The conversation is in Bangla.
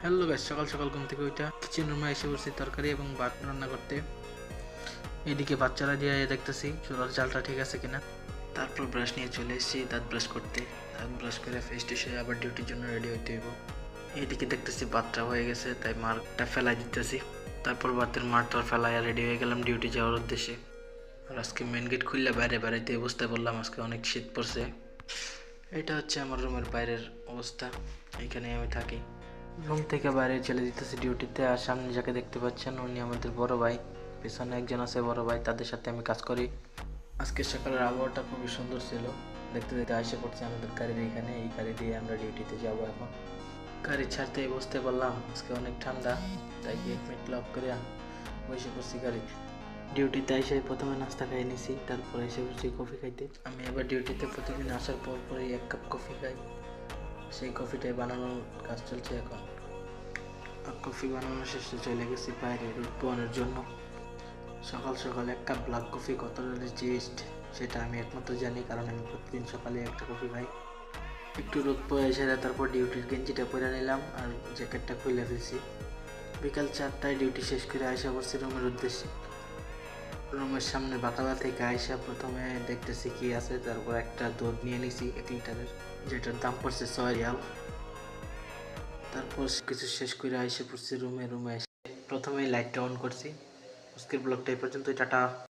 হ্যালো গাইস, সকাল সকাল ঘুম থেকে ওইটা কিচেন রুমে এসে বসছি তরকারি এবং ভাত রান্না করতে। এদিকে বাচ্চারা দিয়ে দেখতেছি চুলার চালটা ঠিক আছে কিনা। তারপর ব্রাশ নিয়ে চলে এসেছি দাঁত ব্রাশ করতে। দাঁত ব্রাশ করে ফেস টেসে আবার ডিউটির জন্য রেডি হইতে হইব। এইদিকে দেখতেছি ভাতটা হয়ে গেছে, তাই মারটা ফেলাই দিতেছি। তারপর ভাতের মারটা ফেলাই রেডি হয়ে গেলাম ডিউটি যাওয়ার উদ্দেশ্যে। আর আজকে মেন গেট খুললে বাইরে বেড়াইতে বুঝতে পারলাম আজকে অনেক শীত পড়ছে। এটা হচ্ছে আমার রুমের বাইরের অবস্থা, এখানে আমি থাকি। রুম থেকে বাইরে চলে যেতেছি ডিউটিতে। আর সামনে যাকে দেখতে পাচ্ছেন উনি আমাদের বড় ভাই, পেছনে একজন আছে বড় ভাই, তাদের সাথে আমি কাজ করি। আজকে সকালের আবহাওয়াটা খুবই সুন্দর ছিল, দেখতে দেখতে এসে পড়ছে আমাদের গাড়ির এখানে। এই গাড়ি দিয়ে আমরা ডিউটিতে যাব এখন। গাড়ি ছাড়তেই বুঝতে পারলাম আজকে অনেক ঠান্ডা, তাই গেট মেট লক করে বসে পড়ছি গাড়িতে। ডিউটিতে এসে প্রথমে নাস্তা খাই নিছি, তারপরে এসে বসছি কফি খাইতে। আমি আবার ডিউটিতে প্রতিদিন আসার পর পরই 1 কাপ কফি খাই। সেই কফিটাই বানানোর কাজ চলছে এখন। আর কফি বানানো শেষে চলে গেছি বাইরে রোদ পোহানোর জন্য। সকাল সকাল 1 কাপ ব্ল্যাক কফি কতটা টেস্ট সেটা আমি একমাত্র জানি, কারণ আমি প্রতিদিন সকালে একটা কফি খাই। একটু রোদ পোয়া এসে তারপর ডিউটির গেঞ্জিটা পরে নিলাম আর জ্যাকেটটা খুলে ফেলছি। বিকাল 4টায় ডিউটি শেষ করে আসা পড়ছি রুমের উদ্দেশ্যে। রুমের সামনে বাকালা থেকে আইসা প্রথমে দেখতেছি কি আছে, তারপর একটা দুধ নিয়ে নিছি 1 লিটারের, যেটার দাম পড়ছে 6 রিয়াল। তারপর কিছু শেষ করে এসে পড়ছি রুমে এসে প্রথমেই লাইটটা অন করছি। আজকের ব্লগটা এই পর্যন্তই, টাটা।